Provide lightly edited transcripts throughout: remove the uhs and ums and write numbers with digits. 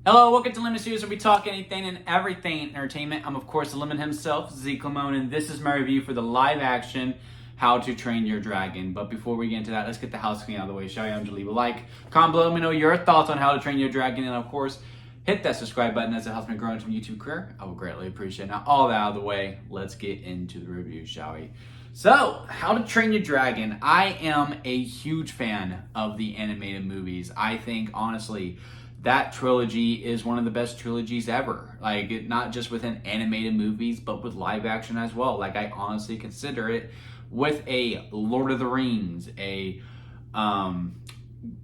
Hello, welcome to Lemon Studios, where we talk anything and everything entertainment. I'm, of course, the Lemon himself, Zeke Lamone, and this is my review for the live-action How to Train Your Dragon. But before we get into that, let's get the housekeeping out of the way, shall we? Leave a like, comment below, let me know your thoughts on How to Train Your Dragon, and of course, hit that subscribe button as it helps me grow into my YouTube career. I will greatly appreciate it. Now, all that out of the way, let's get into the review, shall we? So, How to Train Your Dragon. I am a huge fan of the animated movies. I think, honestly, that trilogy is one of the best trilogies ever. Like, not just within animated movies, but with live action as well. Like, I honestly consider it with a Lord of the Rings, The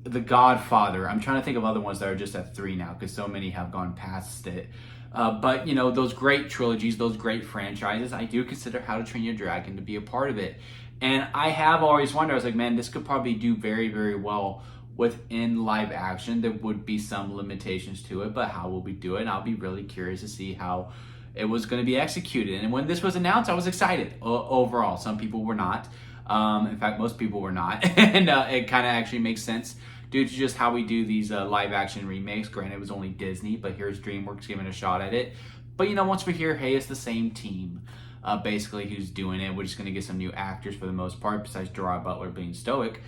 Godfather. I'm trying to think of other ones that are just at 3 now because so many have gone past it. But, you know, those great trilogies, those great franchises, I do consider How to Train Your Dragon to be a part of it. And I have always wondered, I was like, man, this could probably do very, very well within live action. There would be some limitations to it, but how will we do it? And I'll be really curious to see how it was going to be executed. And when this was announced, I was excited overall. Some people were not. In fact, most people were not. And it kind of actually makes sense due to just how we do these live action remakes. Granted, it was only Disney, but here's DreamWorks giving a shot at it. But, you know, once we hear, hey, it's the same team, basically, who's doing it. We're just going to get some new actors for the most part, besides Gerard Butler being stoic.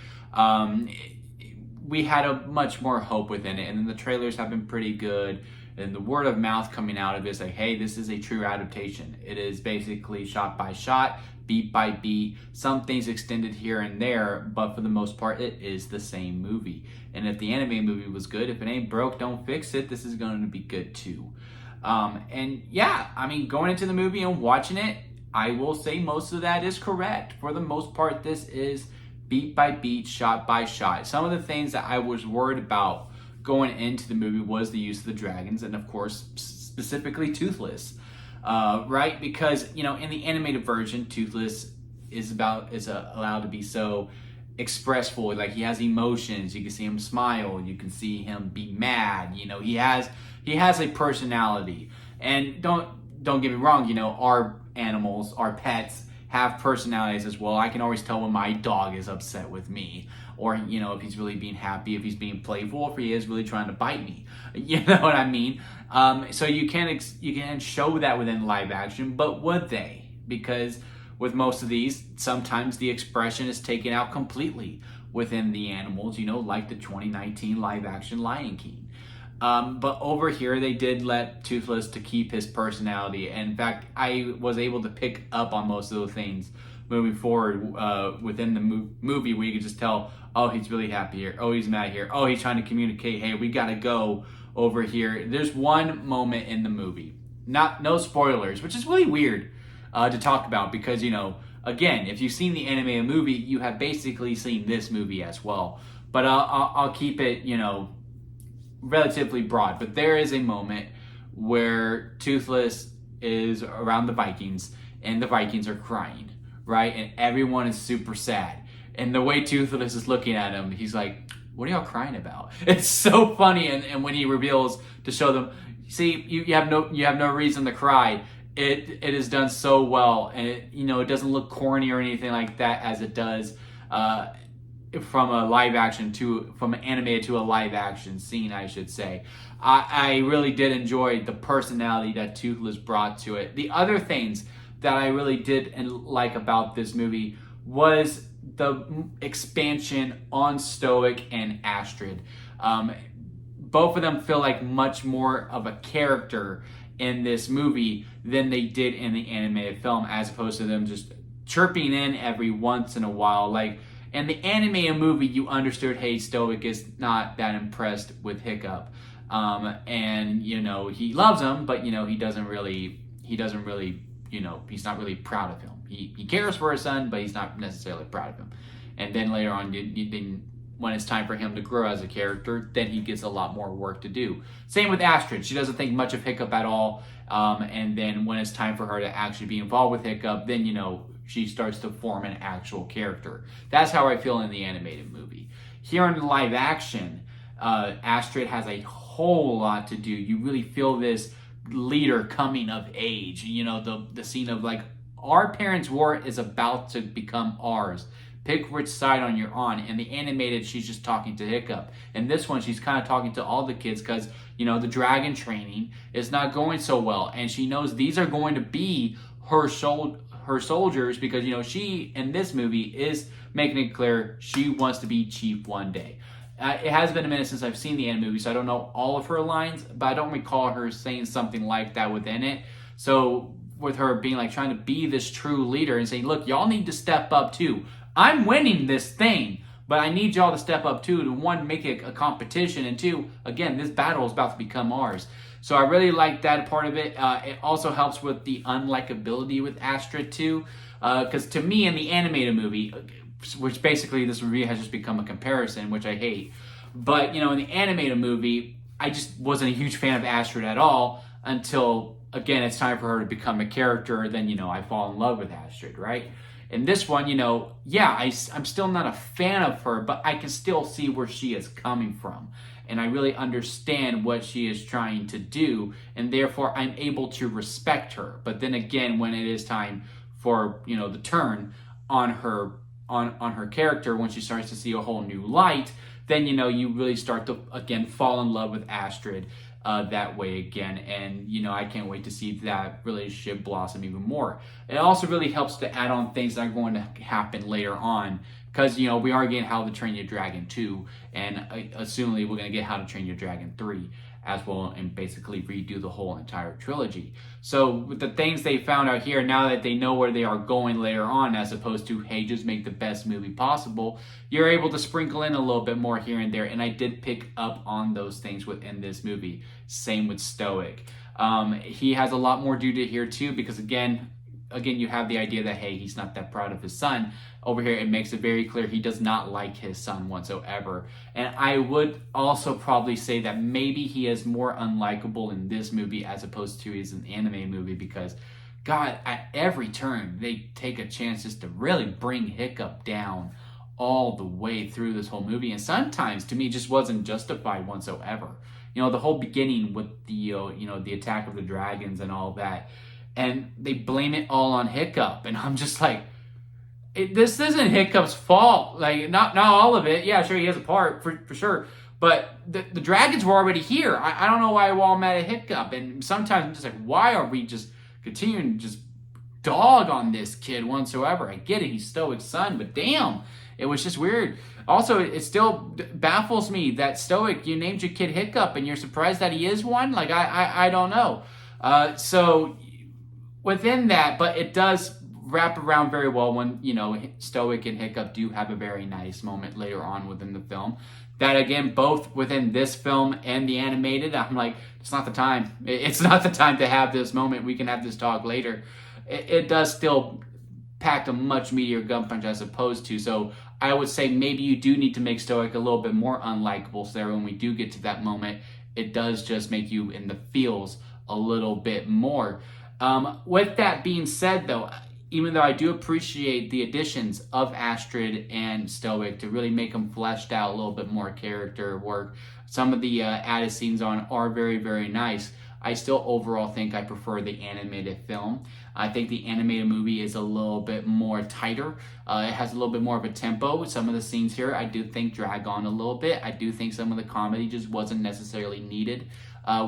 We had a much more hope within it, and then the trailers have been pretty good, and the word of mouth coming out of it is like, hey, this is a true adaptation. It is basically shot by shot, beat by beat, some things extended here and there, but for the most part, it is the same movie. And if the anime movie was good, if it ain't broke, don't fix it, this is going to be good too. And yeah, I mean, going into the movie and watching it, I will say most of that is correct. For the most part, this is beat by beat, shot by shot. Some of the things that I was worried about going into the movie was the use of the dragons, and of course, specifically Toothless, right? Because, you know, in the animated version, Toothless is allowed to be so expressful. Like, he has emotions. You can see him smile. You can see him be mad. You know, he has a personality. And don't get me wrong. You know, our animals, our pets, have personalities as well. I can always tell when my dog is upset with me, or, you know, if he's really being happy, if he's being playful, if he is really trying to bite me. You know what I mean? So you can show that within live action, but would they? Because with most of these, sometimes the expression is taken out completely within the animals, you know, like the 2019 live action Lion King. But over here, they did let Toothless to keep his personality. And in fact, I was able to pick up on most of those things moving forward within the movie, where you could just tell, oh, he's really happy here. Oh, he's mad here. Oh, he's trying to communicate. Hey, we got to go over here. There's one moment in the movie, no spoilers, which is really weird to talk about because, you know, again, if you've seen the animated movie, you have basically seen this movie as well. But I'll keep it, you know, relatively broad. But there is a moment where Toothless is around the Vikings and the Vikings are crying, right? And everyone is super sad. And the way Toothless is looking at him, he's like, what are y'all crying about? It's so funny. And when he reveals to show them, see, you have no reason to cry. It is done so well, and it doesn't look corny or anything like that as it does from an animated to a live action scene, I should say. I really did enjoy the personality that Toothless brought to it. The other things that I really did like about this movie was the expansion on Stoic and Astrid. Both of them feel like much more of a character in this movie than they did in the animated film, as opposed to them just chirping in every once in a while. Like, in the animated movie, you understood, hey, Stoic is not that impressed with Hiccup. And, you know, he loves him, but, you know, he doesn't really, you know, he's not really proud of him. He cares for his son, but he's not necessarily proud of him. And then later on, when it's time for him to grow as a character, then he gets a lot more work to do. Same with Astrid. She doesn't think much of Hiccup at all. And then when it's time for her to actually be involved with Hiccup, then, you know, she starts to form an actual character. That's how I feel in the animated movie. Here in live action, Astrid has a whole lot to do. You really feel this leader coming of age. You know, the scene of like, our parents' war is about to become ours. Pick which side you're on. In the animated, she's just talking to Hiccup. In this one, she's kind of talking to all the kids because, the dragon training is not going so well. And she knows these are going to be her soldiers because, she, in this movie, is making it clear she wants to be chief one day. It has been a minute since I've seen the end movie, so I don't know all of her lines, but I don't recall her saying something like that within it. So with her being like trying to be this true leader and saying, look, y'all need to step up too. I'm winning this thing, but I need y'all to step up too to, one, make it a competition, and two, again, this battle is about to become ours. So I really like that part of it. It also helps with the unlikability with Astrid too, because to me in the animated movie, which basically this movie has just become a comparison, which I hate. But, in the animated movie, I just wasn't a huge fan of Astrid at all until, again, it's time for her to become a character. Then, I fall in love with Astrid, right? In this one, I'm still not a fan of her, but I can still see where she is coming from. And I really understand what she is trying to do. And therefore, I'm able to respect her. But then again, when it is time for, the turn on her character, when she starts to see a whole new light, then you really start to again fall in love with Astrid that way again. And I can't wait to see that relationship blossom even more. It also really helps to add on things that are going to happen later on, because we are getting How to Train Your Dragon 2, and assumedly we're going to get How to Train Your Dragon 3 as well, and basically redo the whole entire trilogy. So with the things they found out here, now that they know where they are going later on, as opposed to, hey, just make the best movie possible, you're able to sprinkle in a little bit more here and there, and I did pick up on those things within this movie. Same with Stoic. He has a lot more due to here too, because again, you have the idea that, hey, he's not that proud of his son. Over here, it makes it very clear he does not like his son whatsoever. And I would also probably say that maybe he is more unlikable in this movie as opposed to his anime movie, because, God, at every turn, they take a chance just to really bring Hiccup down all the way through this whole movie. And sometimes, to me, just wasn't justified whatsoever. The whole beginning with the, the attack of the dragons and all that, and they blame it all on Hiccup, and I'm just like, this isn't Hiccup's fault. Like, not all of it. Yeah, sure, he has a part for sure, but the dragons were already here. I don't know why we're all mad at Hiccup, and sometimes I'm just like, why are we just continuing to just dog on this kid whatsoever? I get it, he's Stoic's son, but damn, it was just weird. Also, it still baffles me that Stoic, you named your kid Hiccup, and you're surprised that he is one? Like, I don't know. So within that, but it does wrap around very well when, Stoic and Hiccup do have a very nice moment later on within the film. That, again, both within this film and the animated, I'm like, it's not the time. It's not the time to have this moment. We can have this talk later. It does still pack a much meatier gun punch as opposed to. So I would say maybe you do need to make Stoic a little bit more unlikable, so that when we do get to that moment, it does just make you in the feels a little bit more. With that being said, though, even though I do appreciate the additions of Astrid and Stoic to really make them fleshed out a little bit more character work, some of the added scenes on are very, very nice. I still overall think I prefer the animated film. I think the animated movie is a little bit more tighter. It has a little bit more of a tempo. Some of the scenes here I do think drag on a little bit. I do think some of the comedy just wasn't necessarily needed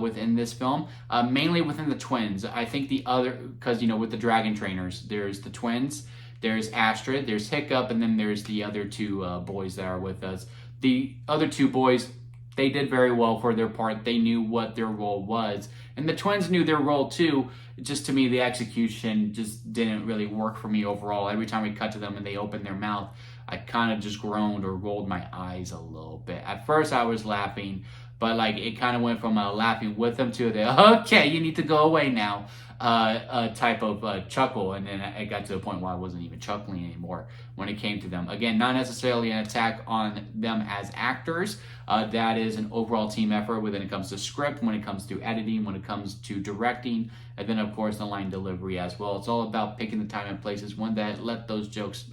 within this film, mainly within the twins. I think the other, because with the dragon trainers, there's the twins, there's Astrid, there's Hiccup, and then there's the other two boys that are with us. The other two boys, they did very well for their part. They knew what their role was, and the twins knew their role too. Just to me, the execution just didn't really work for me overall. Every time we cut to them and they opened their mouth, I kind of just groaned or rolled my eyes a little bit. At first I was laughing, but it kind of went from laughing with them to the, okay, you need to go away now, type of chuckle. And then it got to a point where I wasn't even chuckling anymore when it came to them. Again, not necessarily an attack on them as actors. That is an overall team effort when it comes to script, when it comes to editing, when it comes to directing, and then of course the line delivery as well. It's all about picking the time and places when that let those jokes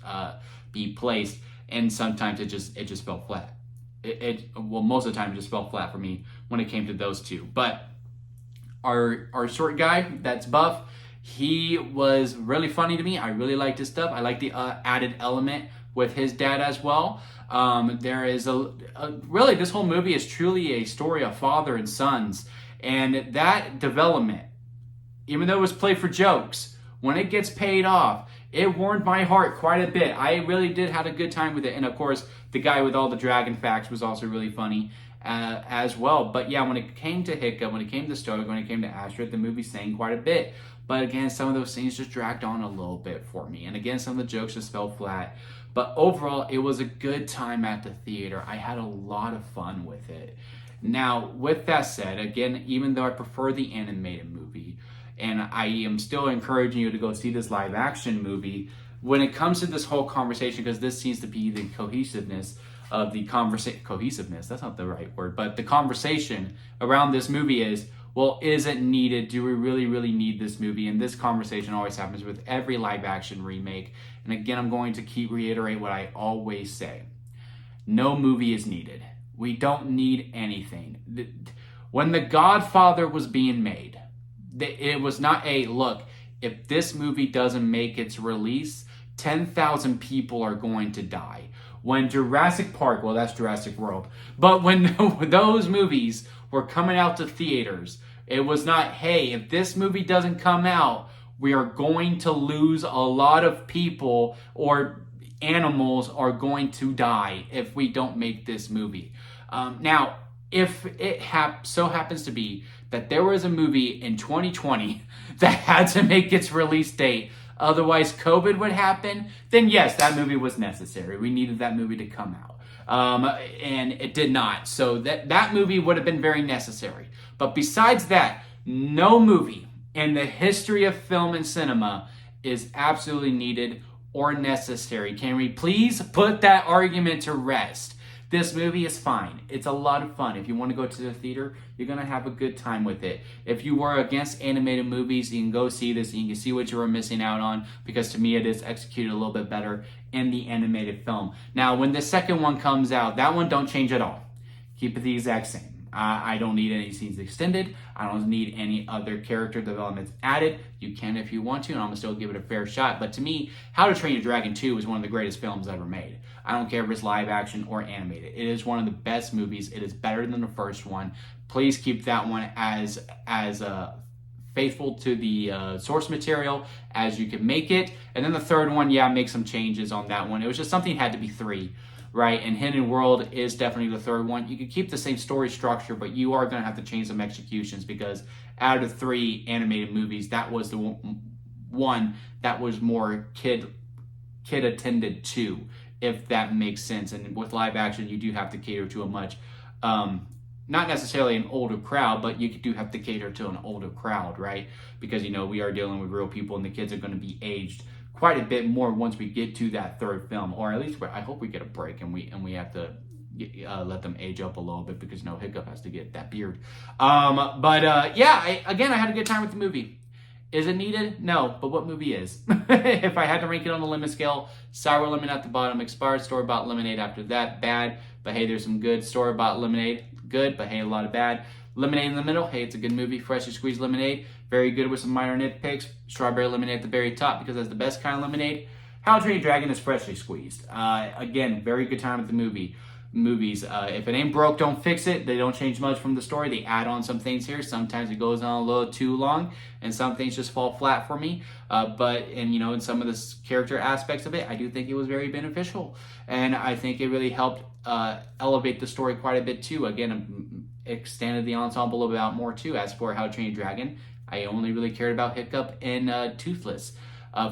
be placed, and sometimes it just fell flat. Well, most of the time it just fell flat for me when it came to those two. But our short guy that's buff, he was really funny to me. I really liked his stuff. I like the added element with his dad as well. There is really, this whole movie is truly a story of father and sons, and that development, even though it was played for jokes, when it gets paid off, it warmed my heart quite a bit. I really did have a good time with it. And of course, the guy with all the dragon facts was also really funny as well. But yeah, when it came to Hiccup, when it came to Stoic, when it came to Astrid, the movie sang quite a bit. But again, some of those scenes just dragged on a little bit for me. And again, some of the jokes just fell flat. But overall, it was a good time at the theater. I had a lot of fun with it. Now, with that said, again, even though I prefer the animated movie, and I am still encouraging you to go see this live action movie, when it comes to this whole conversation, because this seems to be the cohesiveness of the cohesiveness, that's not the right word, but the conversation around this movie is, well, is it needed? Do we really, really need this movie? And this conversation always happens with every live action remake. And again, I'm going to keep reiterate what I always say. No movie is needed. We don't need anything. When The Godfather was being made, it was not a, look, if this movie doesn't make its release, 10,000 people are going to die. When Jurassic Park, well, that's Jurassic World, but when those movies were coming out to theaters, it was not, hey, if this movie doesn't come out, we are going to lose a lot of people, or animals are going to die if we don't make this movie. Now, if it so happens to be that there was a movie in 2020 that had to make its release date, otherwise COVID would happen, then yes, that movie was necessary. We needed that movie to come out. And it did not. So that movie would have been very necessary. But besides that, no movie in the history of film and cinema is absolutely needed or necessary. Can we please put that argument to rest? This movie is fine. It's a lot of fun. If you want to go to the theater, you're going to have a good time with it. If you were against animated movies, you can go see this and you can see what you were missing out on, because to me it is executed a little bit better in the animated film. Now, when the second one comes out, that one don't change at all. Keep it the exact same. I don't need any scenes extended. I don't need any other character developments added. You can if you want to, and I'm going to still give it a fair shot. But to me, How to Train Your Dragon 2 is one of the greatest films ever made. I don't care if it's live action or animated. It is one of the best movies. It is better than the first one. Please keep that one as faithful to the source material as you can make it. And then the third one, yeah, make some changes on that one. It was just something had to be 3. Right, and Hidden World is definitely the third one. You could keep the same story structure, but you are going to have to change some executions, because out of the 3 animated movies, that was the one that was more kid attended to, if that makes sense. And with live action, you do have to cater to a much, not necessarily an older crowd, but you do have to cater to an older crowd, right? Because, you know, we are dealing with real people, and the kids are going to be aged quite a bit more once we get to that third film, or at least I hope we get a break and we have to let them age up a little bit, because no, Hiccup has to get that beard. Yeah, I had a good time with the movie. Is it needed? No, but what movie is? If I had to rank it on the lemon scale, sour lemon at the bottom, expired store-bought lemonade after that, bad, but hey, there's some good. Store-bought lemonade, good, but hey, a lot of bad. Lemonade in the middle, hey, it's a good movie. Freshly squeezed lemonade, very good with some minor nitpicks. Strawberry lemonade at the very top, because that's the best kind of lemonade. How to Train Your Dragon is freshly squeezed. Again, very good time at the movies. If it ain't broke, don't fix it. They don't change much from the story. They add on some things here. Sometimes it goes on a little too long, and some things just fall flat for me. In some of the character aspects of it, I do think it was very beneficial, and I think it really helped elevate the story quite a bit too. Again, extended the ensemble a little bit more too. As for How to Train Your Dragon, I only really cared about Hiccup and Toothless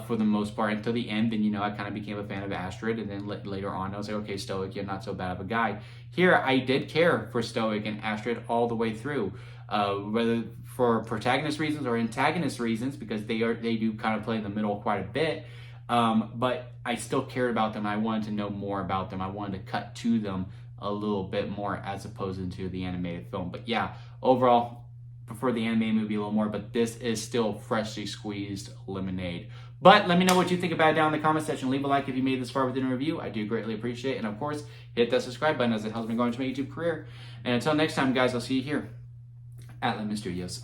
for the most part until the end. Then, I kind of became a fan of Astrid, and then later on I was like, okay, Stoic, you're not so bad of a guy. Here, I did care for Stoic and Astrid all the way through, whether for protagonist reasons or antagonist reasons, because they do kind of play in the middle quite a bit. But I still cared about them. I wanted to know more about them. I wanted to cut to them a little bit more as opposed to the animated film. But yeah, overall, prefer the animated movie a little more, but this is still freshly squeezed lemonade. But let me know what you think about it down in the comment section. Leave a like if you made this far within a review. I do greatly appreciate it. And of course, hit that subscribe button, as it helps me go into my YouTube career. And until next time, guys, I'll see you here at Lemon Studios.